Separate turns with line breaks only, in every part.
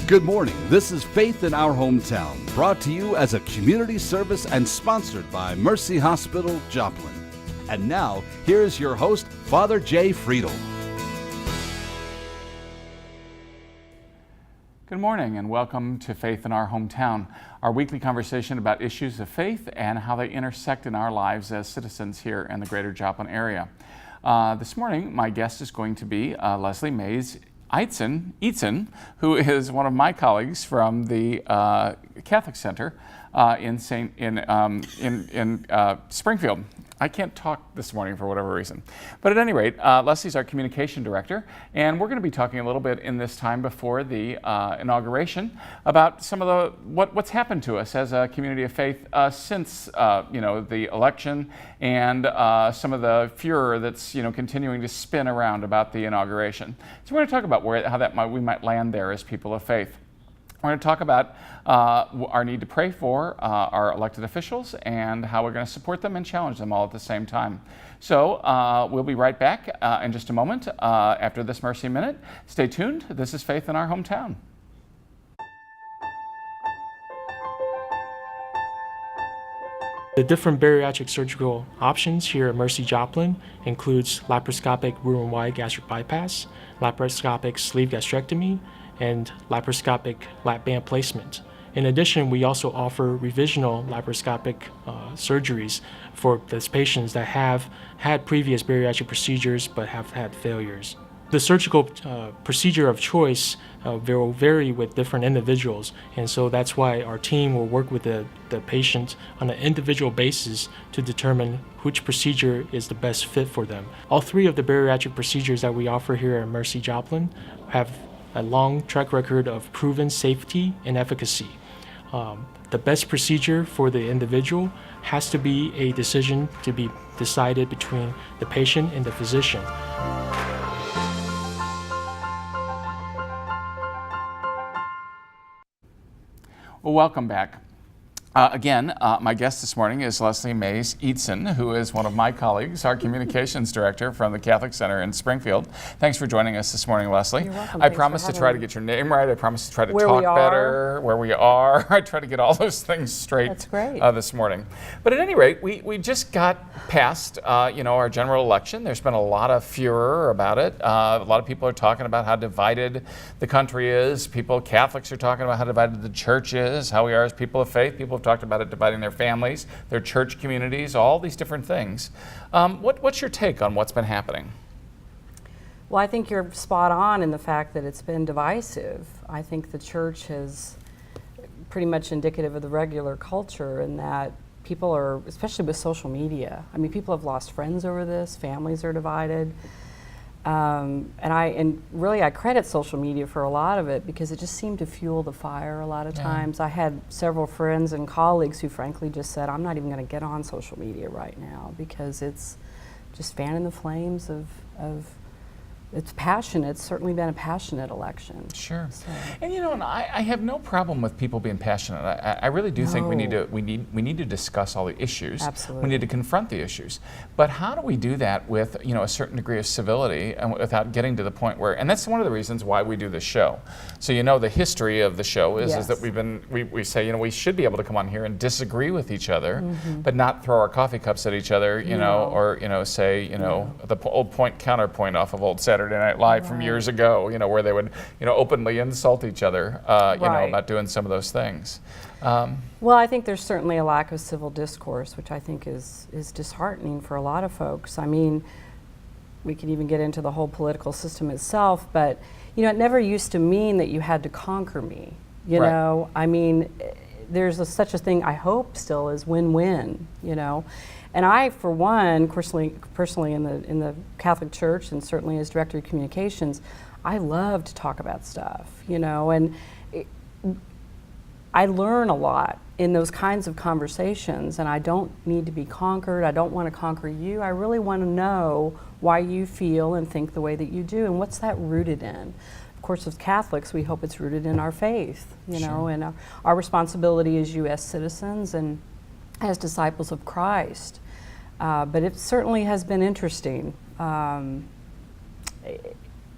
Good morning. This is Faith in Our Hometown, brought to you as a community service and sponsored by Mercy Hospital, Joplin. And now, here's your host, Father Jay Friedel.
Good morning and welcome to Faith in Our Hometown, our weekly conversation about issues of faith and how they intersect in our lives as citizens here in the greater Joplin area. This morning, my guest is going to be Leslie Mays Eatson, who is one of my colleagues from the Catholic Center in Springfield. I can't talk this morning for whatever reason. But at any rate, Leslie's our communication director, and we're going to be talking a little bit in this time before the inauguration about some of the what's happened to us as a community of faith since the election and some of the furor that's continuing to spin around about the inauguration. So we're going to talk about how we might land there as people of faith. We're going to talk about our need to pray for our elected officials and how we're going to support them and challenge them all at the same time. So we'll be right back in just a moment after this Mercy Minute. Stay tuned. This is Faith in Our Hometown.
The different bariatric surgical options here at Mercy Joplin includes laparoscopic Roux-en-Y gastric bypass, laparoscopic sleeve gastrectomy, and laparoscopic lap band placement. In addition, we also offer revisional laparoscopic surgeries for those patients that have had previous bariatric procedures but have had failures. The surgical procedure of choice will vary with different individuals, and so that's why our team will work with the patient on an individual basis to determine which procedure is the best fit for them. All three of the bariatric procedures that we offer here at Mercy Joplin have a long track record of proven safety and efficacy. The best procedure for the individual has to be a decision to be decided between the patient and the physician.
Well, welcome back. Again, my guest this morning is Leslie Mays Eatson, who is one of my colleagues, our communications director from the Catholic Center in Springfield. Thanks for joining us this morning, Leslie.
You're welcome.
I promise to try to get your name right. I promise to try to talk better, where we are. I try to get all those things straight.
That's great.
This morning. But at any rate, we just got past our general election. There's been a lot of furor about it. A lot of people are talking about how divided the country is. Catholics are talking about how divided the church is, how we are as people of faith. People have talked about it dividing their families, their church communities, all these different things. What's your take on what's been happening?
Well, I think you're spot on in the fact that it's been divisive. I think the church is pretty much indicative of the regular culture in that people are, especially with social media, people have lost friends over this, families are divided. And really I credit social media for a lot of it because it just seemed to fuel the fire a lot of times. I had several friends and colleagues who frankly just said, I'm not even going to get on social media right now because it's just fanning the flames of it's passionate. It's certainly been a passionate election.
Sure.
So.
And I have no problem with people being passionate. I really do think we need to discuss all the issues.
Absolutely.
We need to confront the issues. But how do we do that with a certain degree of civility and without getting to the point where, and that's one of the reasons why we do this show. So the history of the show is that we say we should be able to come on here and disagree with each other, but not throw our coffee cups at each other, or say the old point counterpoint off of old Saturday Night Live from years ago, where they would, openly insult each other, about doing some of those things.
Well, I think there's certainly a lack of civil discourse, which I think is disheartening for a lot of folks. We can even get into the whole political system itself, but, it never used to mean that you had to conquer me,
Right.
There's such a thing, I hope, still is win-win, And I, for one, personally in the Catholic Church and certainly as Director of Communications, I love to talk about stuff, and I learn a lot in those kinds of conversations, and I don't need to be conquered. I don't want to conquer you. I really want to know why you feel and think the way that you do, and what's that rooted in. Of course, as Catholics, we hope it's rooted in our faith, and our responsibility as U.S. citizens and as disciples of Christ. But it certainly has been interesting. A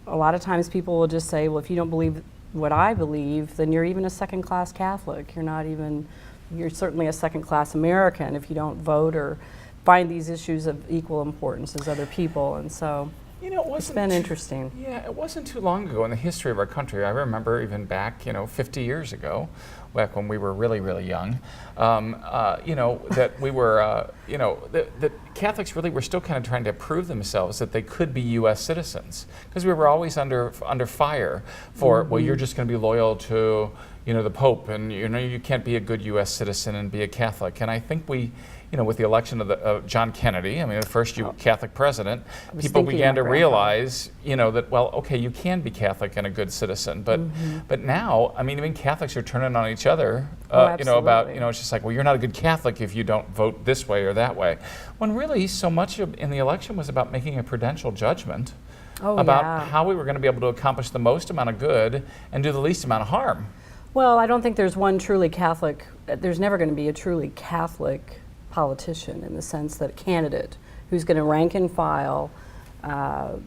lot of times people will just say, well, if you don't believe what I believe, then you're even a second-class Catholic. You're certainly a second-class American if you don't vote or find these issues of equal importance as other people. And so it's been interesting.
Yeah, it wasn't too long ago in the history of our country. I remember even back, 50 years ago, back when we were really, really young, that we were, that Catholics really were still kind of trying to prove themselves that they could be U.S. citizens, because we were always under fire for, well, you're just going to be loyal to, the Pope, and you can't be a good U.S. citizen and be a Catholic. And I think we, with the election of John Kennedy, the first Catholic president, people began to realize, that, well, okay, you can be Catholic and a good citizen, but now, even Catholics are turning on each other, about, it's just like, well, you're not a good Catholic if you don't vote this way or that way. When really so much in the election was about making a prudential judgment about how we were going to be able to accomplish the most amount of good and do the least amount of harm.
Well, I don't think there's one truly Catholic, there's never going to be a truly Catholic politician in the sense that a candidate who's going to rank and file,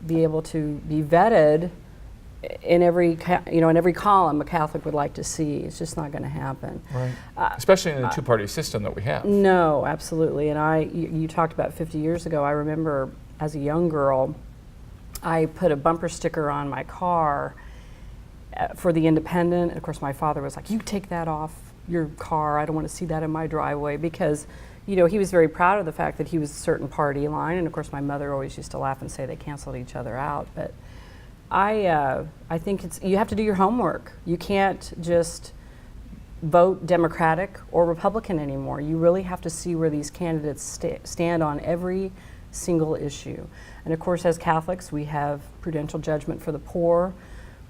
be able to be vetted in every column a Catholic would like to see. It's just not going to happen.
Right. Especially in the two-party system that we have.
No, absolutely. And you talked about 50 years ago. I remember as a young girl, I put a bumper sticker on my car for the Independent. And of course, my father was like, "You take that off your car. I don't want to see that in my driveway," because he was very proud of the fact that he was a certain party line. And of course, my mother always used to laugh and say they canceled each other out. But I think you have to do your homework. You can't just vote Democratic or Republican anymore. You really have to see where these candidates stand on every single issue. And of course, as Catholics, we have prudential judgment for the poor.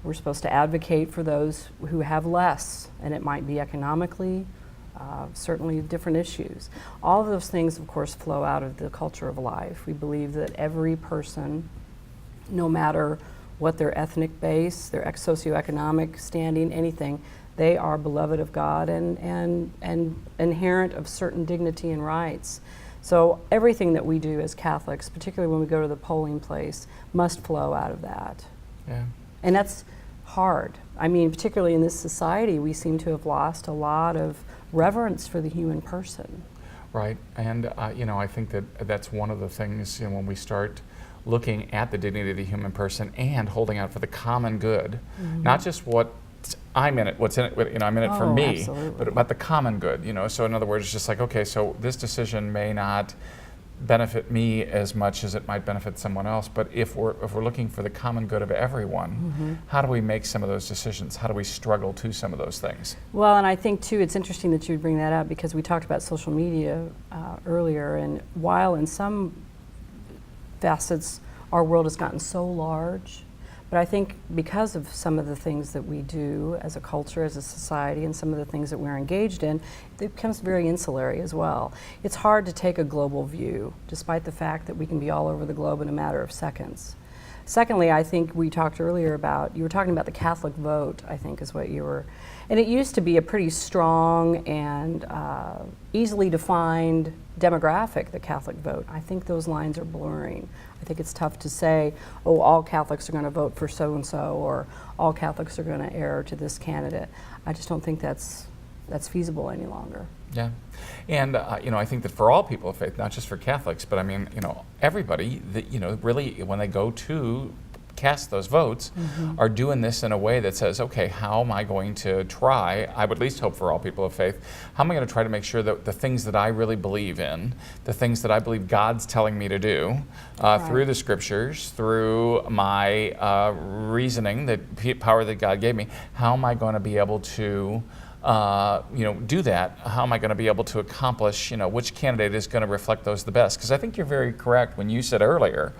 We're supposed to advocate for those who have less, and it might be economically, certainly different issues. All of those things, of course, flow out of the culture of life. We believe that every person, no matter what their ethnic base, their socioeconomic standing, anything, they are beloved of God and inherent of certain dignity and rights. So everything that we do as Catholics, particularly when we go to the polling place, must flow out of that.
Yeah.
And that's hard. Particularly in this society, we seem to have lost a lot of reverence for the human person.
Right, and I think that's one of the things, when we start looking at the dignity of the human person and holding out for the common good, not just what I'm in it, what's in it, I'm in it for me,
absolutely.
but about the common good, So in other words, it's just like, okay, so this decision may not benefit me as much as it might benefit someone else, but if we're looking for the common good of everyone, how do we make some of those decisions? How do we struggle to some of those things?
Well, and I think too, it's interesting that you would bring that up, because we talked about social media earlier, and while in some facets our world has gotten so large, but I think because of some of the things that we do as a culture, as a society, and some of the things that we're engaged in, it becomes very insulary as well. It's hard to take a global view, despite the fact that we can be all over the globe in a matter of seconds. Secondly, I think we talked earlier about, you were talking about the Catholic vote, I think is what you were, and it used to be a pretty strong and easily defined demographic, the Catholic vote. I think those lines are blurring. I think it's tough to say, oh, all Catholics are going to vote for so-and-so, or all Catholics are going to err to this candidate. I just don't think that's feasible any longer.
Yeah, and I think that for all people of faith, not just for Catholics, but everybody that really when they go to cast those votes, are doing this in a way that says, okay, how am I going to try? I would at least hope for all people of faith. How am I going to try to make sure that the things that I really believe in, the things that I believe God's telling me to do, through the Scriptures, through my reasoning, the power that God gave me, how am I going to be able to do that? How am I going to be able to accomplish, which candidate is going to reflect those the best? Because I think you're very correct when you said earlier,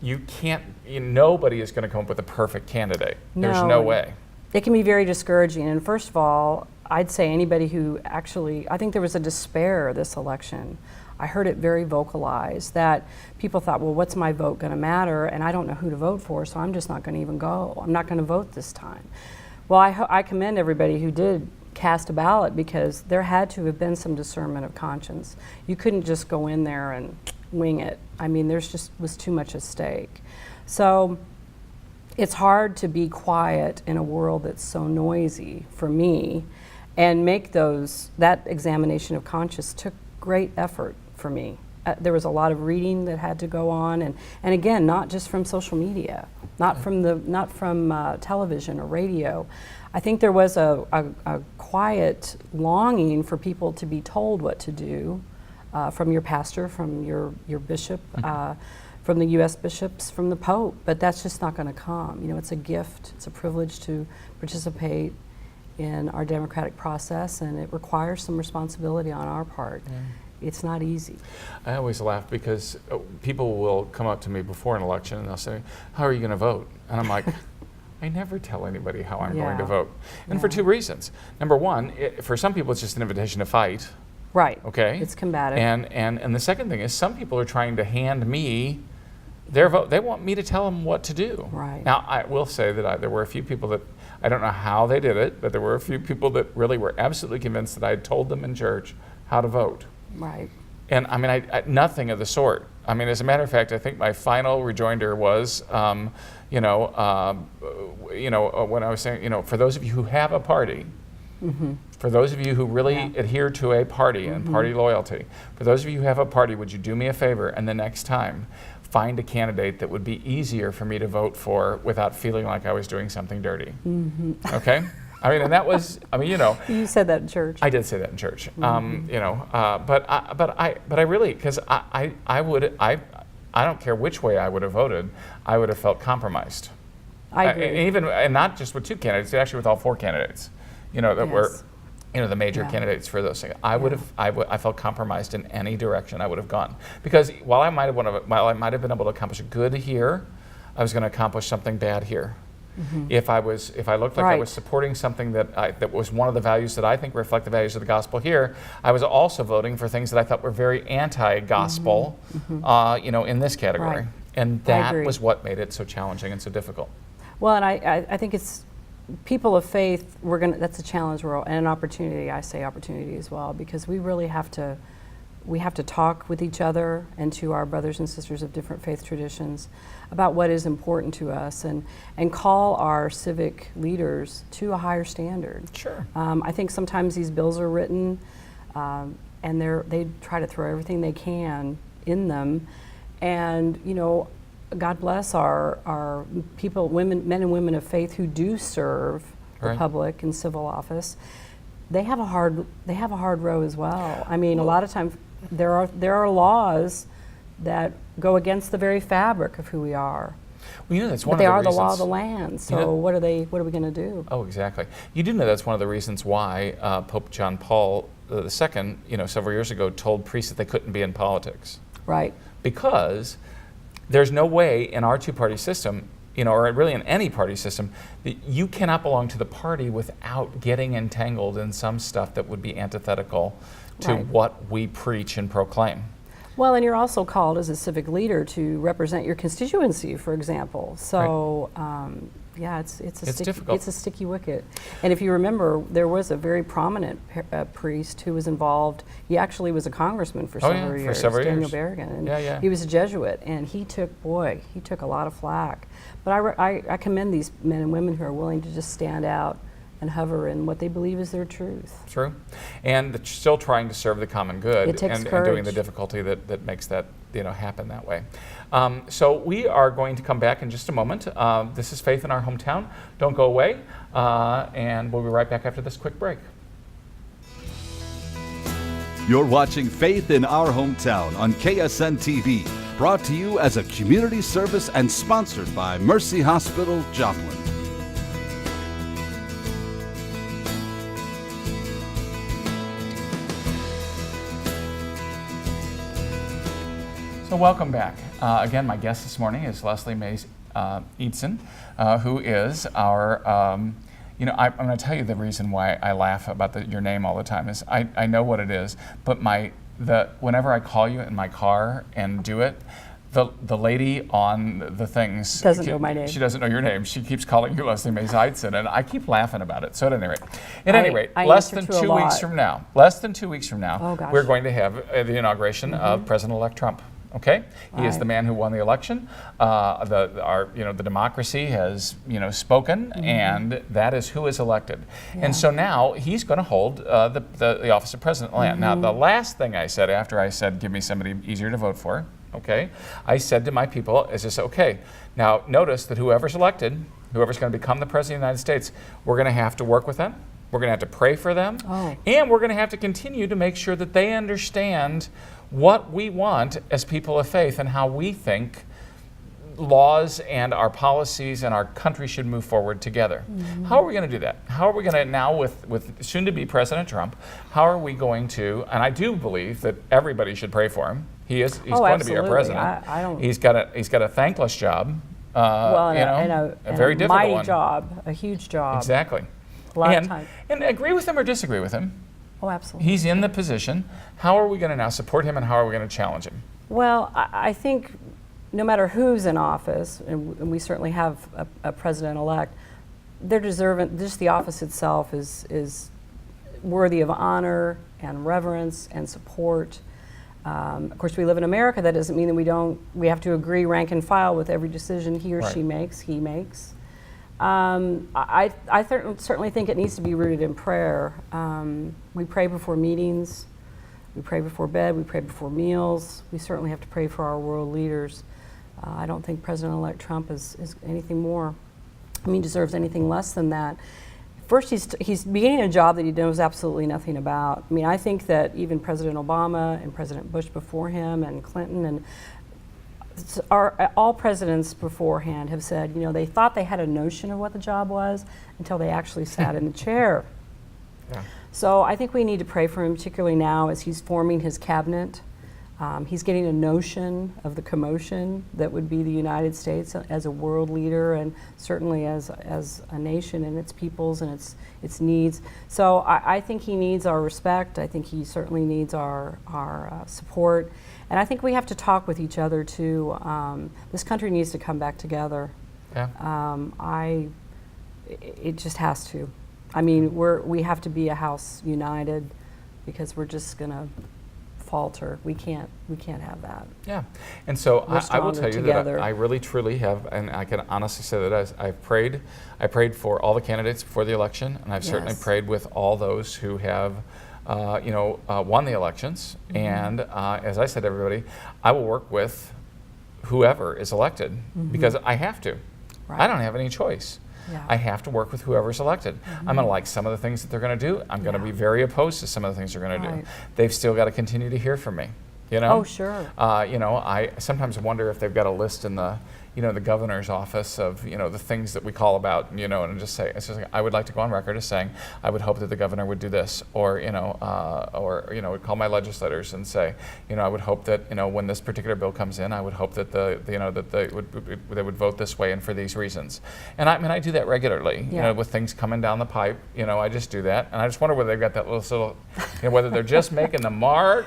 you can't, nobody is going to come up with a perfect candidate. There's no way.
It can be very discouraging. And first of all, I'd say anybody who actually, I think there was a despair this election. I heard it very vocalized that people thought, well, what's my vote going to matter? And I don't know who to vote for, so I'm just not going to even go. I'm not going to vote this time. Well, I commend everybody who did cast a ballot, because there had to have been some discernment of conscience. You couldn't just go in there and wing it. There's just was too much at stake. So it's hard to be quiet in a world that's so noisy for me, and make that examination of conscience took great effort for me. There was a lot of reading that had to go on, and again, not just from social media, not from television or radio. I think there was a quiet longing for people to be told what to do from your pastor, from your bishop, from the U.S. bishops, from the Pope, but that's just not going to come. You know, it's a gift, it's a privilege to participate in our democratic process, and it requires some responsibility on our part. Yeah. It's not easy.
I always laugh because people will come up to me before an election and they'll say, "How are you going to vote?" And I'm like, I never tell anybody how I'm going to vote. And for two reasons. Number one, for some people it's just an invitation to fight.
Right.
Okay.
It's combative.
And the second thing is some people are trying to hand me their vote. They want me to tell them what to do.
Right.
Now, I will say that there were a few people that, I don't know how they did it, but there were a few people that really were absolutely convinced that I had told them in church how to vote.
Right.
And I mean, I nothing of the sort. I mean, as a matter of fact, I think my final rejoinder was, when I was saying, for those of you who have a party, for those of you who really adhere to a party and party loyalty, for those of you who have a party, would you do me a favor and the next time find a candidate that would be easier for me to vote for without feeling like I was doing something dirty? Okay? I mean, and that was,
You said that in church.
I did say that in church. But I really, because I don't care which way I would have voted, I would have felt compromised.
I agree.
And not just with two candidates, actually with all four candidates, that were, the major candidates for those things. I felt compromised in any direction I would have gone, because while I might have been able to accomplish good here, I was going to accomplish something bad here. If I looked like I was supporting something that was one of the values that I think reflect the values of the gospel here, I was also voting for things that I thought were very anti-gospel, in this category.
Right.
And that was what made it so challenging and so difficult.
Well, and I think it's people of faith. That's a challenge and an opportunity. I say opportunity as well, because we really have to talk with each other and to our brothers and sisters of different faith traditions about what is important to us, and call our civic leaders to a higher standard.
Sure.
I think sometimes these bills are written and they try to throw everything they can in them, and God bless our people, men and women of faith who do serve the public in civil office. They have a hard row as well. I mean, a lot of times there are laws that go against the very fabric of who we are.
Well, that's one
but they
of the
are
reasons.
The law of the land. So what are we going to do?
Oh, exactly. You do know that's one of the reasons why Pope John Paul II, several years ago, told priests that they couldn't be in politics.
Right.
Because there's no way in our two-party system, or really in any party system, that you cannot belong to the party without getting entangled in some stuff that would be antithetical to what we preach and proclaim.
Well, and you're also called as a civic leader to represent your constituency, for example. So, it's a sticky wicket. And if you remember, there was a very prominent priest who was involved. He actually was a congressman for several years. Daniel Berrigan. And he was a Jesuit, and he took a lot of flack. But I commend these men and women who are willing to just stand out and hover in what they believe is their truth.
True. And still trying to serve the common good.
It takes
and
courage.
doing the difficulty that makes that happen that way. So we are going to come back in just a moment. This is Faith in Our Hometown. Don't go away. And we'll be right back after this quick break.
You're watching Faith in Our Hometown on KSN TV, brought to you as a community service and sponsored by Mercy Hospital, Joplin.
So welcome back. Again, my guest this morning is Leslie Mays Eidson, who is our, I'm going to tell you the reason why I laugh about your name all the time is I know what it is, but whenever I call you in my car and do it, the lady on the things
doesn't know my name.
She doesn't know your name. She keeps calling you Leslie Mays Eidson, and I keep laughing about it. So at any rate, less than 2 weeks from now,
Oh, gosh.
we're going to have the inauguration of President-elect Trump. Okay, he is
Right.
the man who won the election. The democracy has spoken, and that is who is elected.
Yeah.
And so now he's going to hold the office of president of the land. Now, the last thing I said after I said, give me somebody easier to vote for, okay, I said to my people, is just, okay, now notice that whoever's elected, whoever's going to become the president of the United States, we're going to have to work with them. We're going to have to pray for them.
Oh.
And we're going to have to continue to make sure that they understand what we want as people of faith and how we think laws and our policies and our country should move forward together. How are we going to do that? How are we going to now with soon-to-be President Trump, how are we going to, and I do believe that everybody should pray for him. He's going to be our
absolutely.
president.
I don't.
He's got a thankless job.
Well,
a
and
very
a
difficult
mighty
one.
job, a huge job.
Exactly.
A lot of time.
And agree with him or disagree with him.
Oh, absolutely.
He's in the position. How are we going to now support him, and how are we going to challenge him?
Well, I think no matter who's in office, and we certainly have a president-elect, they're deserving. Just the office itself is worthy of honor and reverence and support. Of course, we live in America. That doesn't mean that we have to agree rank and file with every decision he or she makes, he makes. I certainly think it needs to be rooted in prayer. We pray before meetings, we pray before bed, we pray before meals. We certainly have to pray for our world leaders. I don't think President-elect Trump is anything more. Deserves anything less than that. First, he's beginning a job that he knows absolutely nothing about. I think that even President Obama and President Bush before him and Clinton and all presidents beforehand have said, they thought they had a notion of what the job was until they actually sat in the chair.
Yeah.
So I think we need to pray for him, particularly now as he's forming his cabinet. He's getting a notion of the commotion that would be the United States as a world leader and certainly as a nation and its peoples and its needs. So I think he needs our respect. I think he certainly needs our support. And I think we have to talk with each other too. This country needs to come back together.
Yeah.
It just has to. We have to be a house united because we're just gonna falter. We can't have that.
Yeah, and so I will
stronger
tell you
together.
that I really truly have, and I can honestly say that I've prayed. I prayed for all the candidates before the election, and I've certainly
Yes.
prayed with all those who have, won the elections. And as I said to everybody, I will work with whoever is elected because I have to.
Right.
I don't have any choice.
Yeah.
I have to work with whoever's elected. I'm going to like some of the things that they're going to do. I'm going to be very opposed to some of the things they're going to
Right.
do. They've still got to continue to hear from me.
Oh, sure.
I sometimes wonder if they've got a list in the governor's office of, the things that we call about, and just say, it's just like, I would like to go on record as saying, I would hope that the governor would do this, or would call my legislators and say, I would hope that, when this particular bill comes in, I would hope that they would vote this way and for these reasons. And I do that regularly,
Yeah.
with things coming down the pipe, I just do that. And I just wonder whether they've got that little, whether they're just making the mark,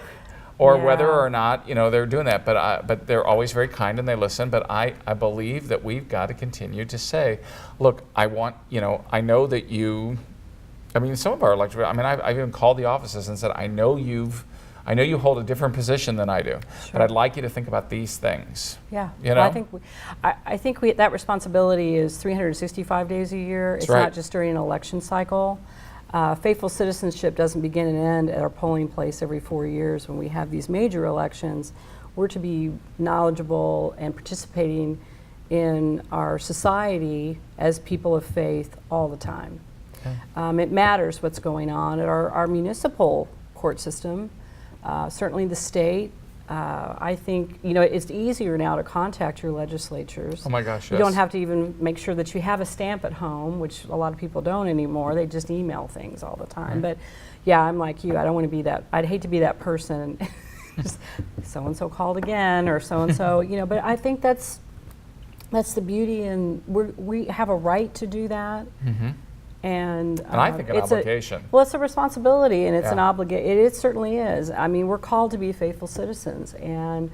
or whether
Yeah.
or not they're doing that, but they're always very kind and they listen. But I believe that we've got to continue to say, look, I know that you. Some of our electorate. I've even called the offices and said, I know you hold a different position than I do, but I'd like you to think about these things.
Yeah.
You
Well,
know?
I think that responsibility is 365 days a year. It's
right.
not just during an election cycle. Faithful citizenship doesn't begin and end at our polling place every 4 years when we have these major elections. We're to be knowledgeable and participating in our society as people of faith all the time.
Okay.
It matters what's going on at our municipal court system, certainly the state. I think, it's easier now to contact your legislatures.
Oh my gosh,
You
yes.
don't have to even make sure that you have a stamp at home, which a lot of people don't anymore. They just email things all the time.
Right.
But yeah, I'm like you. I don't want to be that. I'd hate to be that person. Just so-and-so called again or so-and-so, but I think that's the beauty, and we have a right to do that.
Mm-hmm.
And
I think an
it's
obligation.
Well, it's a responsibility, and it's an
Yeah.
obligation. It certainly is. We're called to be faithful citizens, and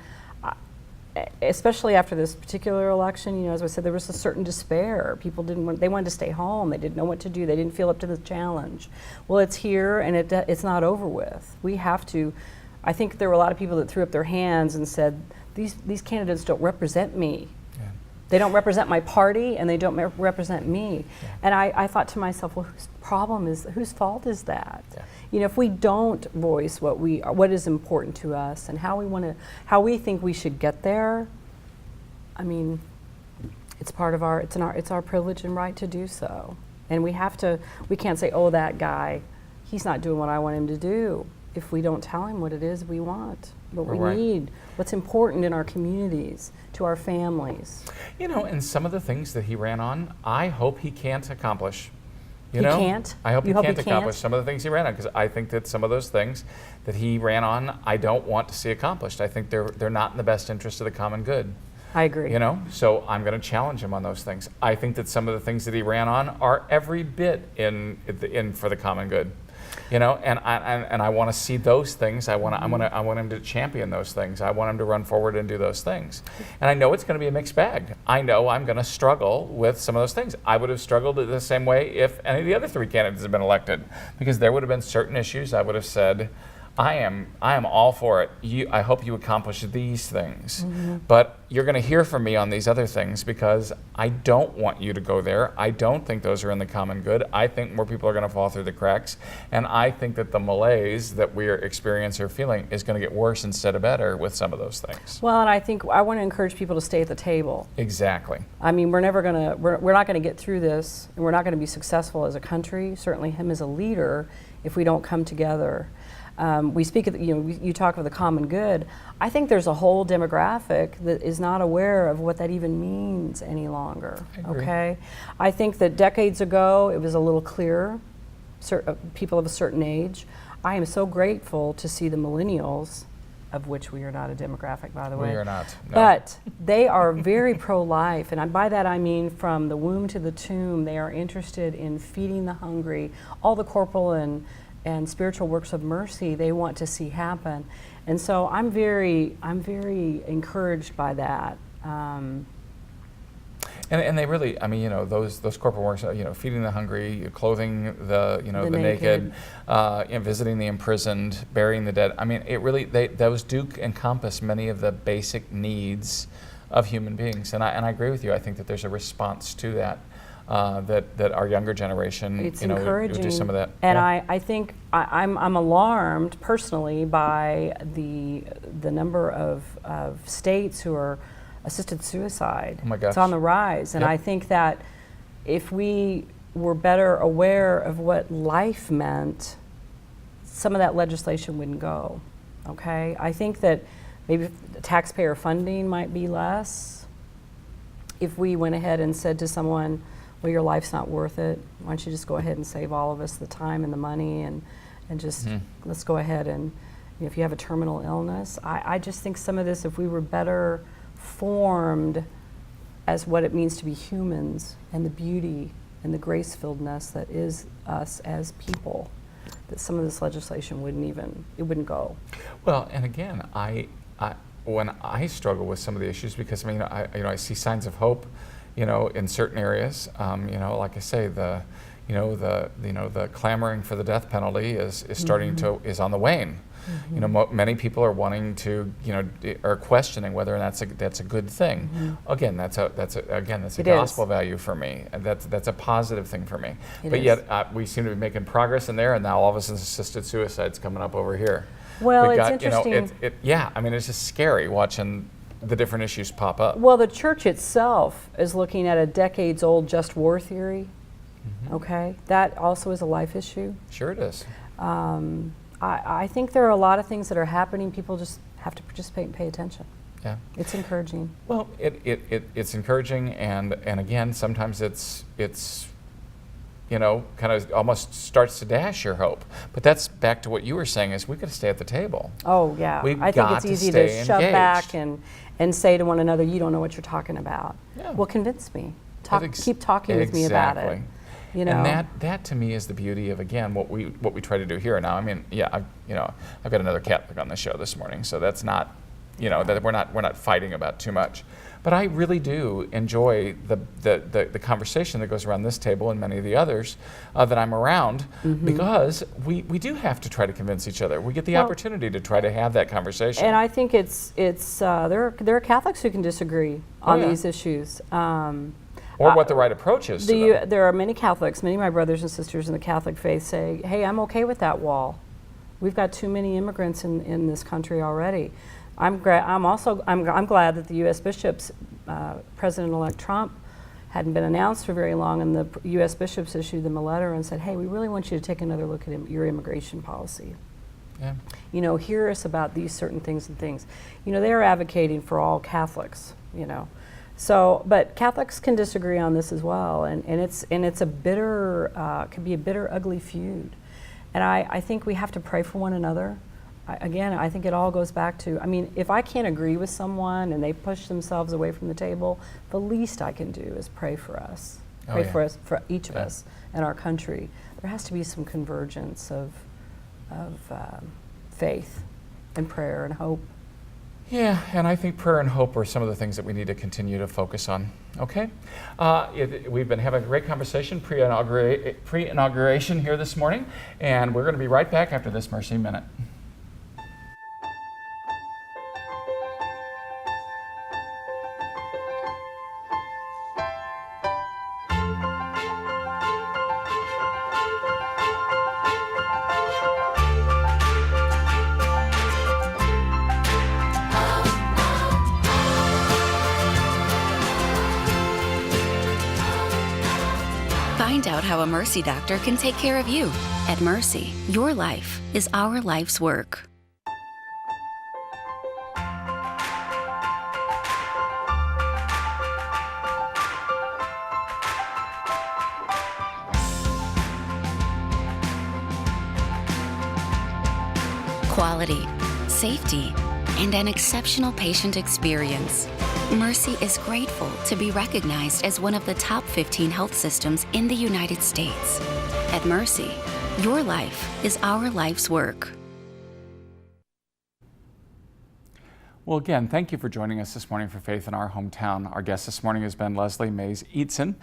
especially after this particular election, as I said, there was a certain despair. People they wanted to stay home. They didn't know what to do. They didn't feel up to the challenge. Well, it's here, and it's not over with. We have to. I think there were a lot of people that threw up their hands and said, these candidates don't represent me.
Yeah.
They don't represent my party, and they don't represent me.
Yeah.
And I thought to myself, well, whose fault is that?
Yeah.
You know, if we don't voice what is important to us and how we think we should get there, I mean, it's our privilege and right to do so. And we can't say, oh, that guy, he's not doing what I want him to do, if we don't tell him what it is we want, what we
Right.
need, what's important in our communities, to our families.
You know, and some of the things that he ran on, I hope he can't accomplish. You
He
know?
can't?
I hope
You
he
hope he
can't accomplish
can't?
some of the things he ran on, because I think that some of those things that he ran on, I don't want to see accomplished. I think they're not in the best interest of the common good.
I agree.
You know, so I'm going to challenge him on those things. I think that some of the things that he ran on are every bit in for the common good. You know, and I want to see those things. I want him to champion those things. I want him to run forward and do those things. And I know it's going to be a mixed bag. I know I'm going to struggle with some of those things. I would have struggled the same way if any of the other three candidates had been elected, because there would have been certain issues I would have said, I am all for it. I hope you accomplish these things.
Mm-hmm.
But you're going to hear from me on these other things, because I don't want you to go there. I don't think those are in the common good. I think more people are going to fall through the cracks. And I think that the malaise that we are experiencing or feeling is going to get worse instead of better with some of those things.
Well, and I want to encourage people to stay at the table.
Exactly.
I mean, we're not going to get through this, and we're not going to be successful as a country, certainly him as a leader, if we don't come together. We speak of, you talk of the common good. I think there's a whole demographic that is not aware of what that even means any longer.
I agree.
Okay, I think that decades ago it was a little clearer. People of a certain age. I am so grateful to see the millennials, of which we are not a demographic, by the way.
We are not. No.
But they are very pro-life, and by that I mean from the womb to the tomb. They are interested in feeding the hungry, all the corporal and spiritual works of mercy they want to see happen. And so I'm very encouraged by that.
And they really, I mean, those corporal works, feeding the hungry, clothing the naked, visiting the imprisoned, burying the dead. I mean, it really, those do encompass many of the basic needs of human beings. And I agree with you. I think that there's a response to that. That our younger generation,
It's
would
encouraging.
do some of that.
And
Yeah.
I think I'm alarmed personally by the number of states who are assisted suicide.
Oh my gosh.
It's on the rise, and
Yep.
I think that if we were better aware of what life meant, some of that legislation wouldn't go. Okay, I think that maybe taxpayer funding might be less if we went ahead and said to someone, well, your life's not worth it. Why don't you just go ahead and save all of us the time and the money and just let's go ahead and if you have a terminal illness. I just think some of this, if we were better formed as what it means to be humans and the beauty and the grace-filledness that is us as people, that some of this legislation wouldn't go.
Well, and again, when I struggle with some of the issues, because I see signs of hope, in certain areas. Like I say, the clamoring for the death penalty is starting is on the wane. Many people are wanting to, are questioning whether that's a good thing. Again, that's a gospel value for me. And that's a positive thing for me. But yet we seem to be making progress in there, and now all of a sudden assisted suicide's coming up over here.
Well, it's interesting.
It's just scary watching the different issues pop up.
Well, the church itself is looking at a decades-old just war theory. Okay, that also is a life issue.
Sure it is.
I think there are a lot of things that are happening. People just have to participate and pay attention.
Yeah,
it's encouraging.
Well, it's encouraging, and again, sometimes it's kind of almost starts to dash your hope. But that's back to what you were saying: is we got to stay at the table.
Oh yeah, I think it's easy to shove back and say to one another, "You don't know what you're talking about."
Yeah.
Well, convince me. Keep talking
exactly.
with me about it.
And that to me is the beauty of, again, what we try to do here. Now, I mean, I've got another Catholic on the show this morning, so that's not, that we're not fighting about too much. But I really do enjoy the conversation that goes around this table and many of the others that I'm around, because we do have to try to convince each other. We get the opportunity to try to have that conversation.
And I think there are Catholics who can disagree on these issues.
Or what the right approach is to them.
There are many Catholics, many of my brothers and sisters in the Catholic faith say, hey, I'm okay with that wall. We've got too many immigrants in this country already. I'm glad that the U.S. bishops, President-elect Trump, hadn't been announced for very long, and the U.S. bishops issued them a letter and said, hey, we really want you to take another look at your immigration policy.
Yeah.
You know, hear us about these certain things and things. You know, they're advocating for all Catholics, you know. So, but Catholics can disagree on this as well, and it's a bitter, could be a bitter, ugly feud. And I think we have to pray for one another. I think it all goes back to, I mean, if I can't agree with someone and they push themselves away from the table, the least I can do is pray for us. Pray for us, for each of us and our country. There has to be some convergence of faith and prayer and hope.
Yeah, and I think prayer and hope are some of the things that we need to continue to focus on. Okay? We've been having a great conversation pre-inauguration here this morning, and we're going to be right back after this Mercy Minute.
Find out how a Mercy doctor can take care of you. At Mercy, your life is our life's work. Quality, safety, and an exceptional patient experience. Mercy is grateful to be recognized as one of the top 15 health systems in the United States. At Mercy, your life is our life's work.
Well, again, thank you for joining us this morning for Faith in Our Hometown. Our guest this morning has been Leslie Mays-Eidson,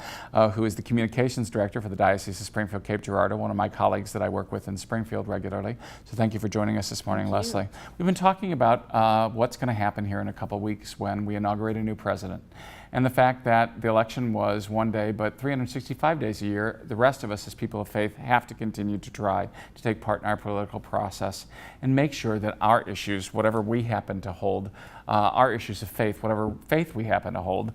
who is the Communications Director for the Diocese of Springfield-Cape Girardeau, one of my colleagues that I work with in Springfield regularly. So thank you for joining us this morning, Leslie. We've been talking about what's going to happen here in a couple of weeks when we inaugurate a new president. And the fact that the election was one day, but 365 days a year, the rest of us as people of faith have to continue to try to take part in our political process and make sure that our issues, whatever we happen to hold, our issues of faith, whatever faith we happen to hold,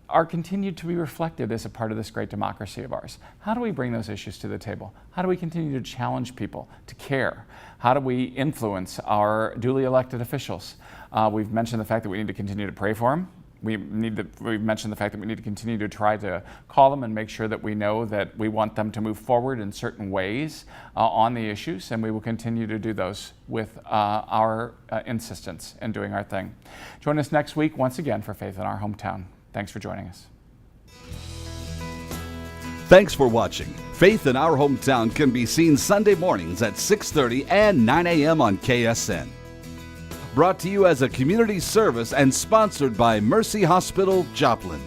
are continued to be reflected as a part of this great democracy of ours. How do we bring those issues to the table? How do we continue to challenge people to care? How do we influence our duly elected officials? We've mentioned the fact that we need to continue to pray for them. We've mentioned the fact that we need to continue to try to call them and make sure that we know that we want them to move forward in certain ways on the issues, and we will continue to do those with our insistence in doing our thing. Join us next week once again for Faith in Our Hometown. Thanks for joining us.
Thanks for watching. Faith in Our Hometown can be seen Sunday mornings at 6:30 and 9 a.m. on KSN. Brought to you as a community service and sponsored by Mercy Hospital, Joplin.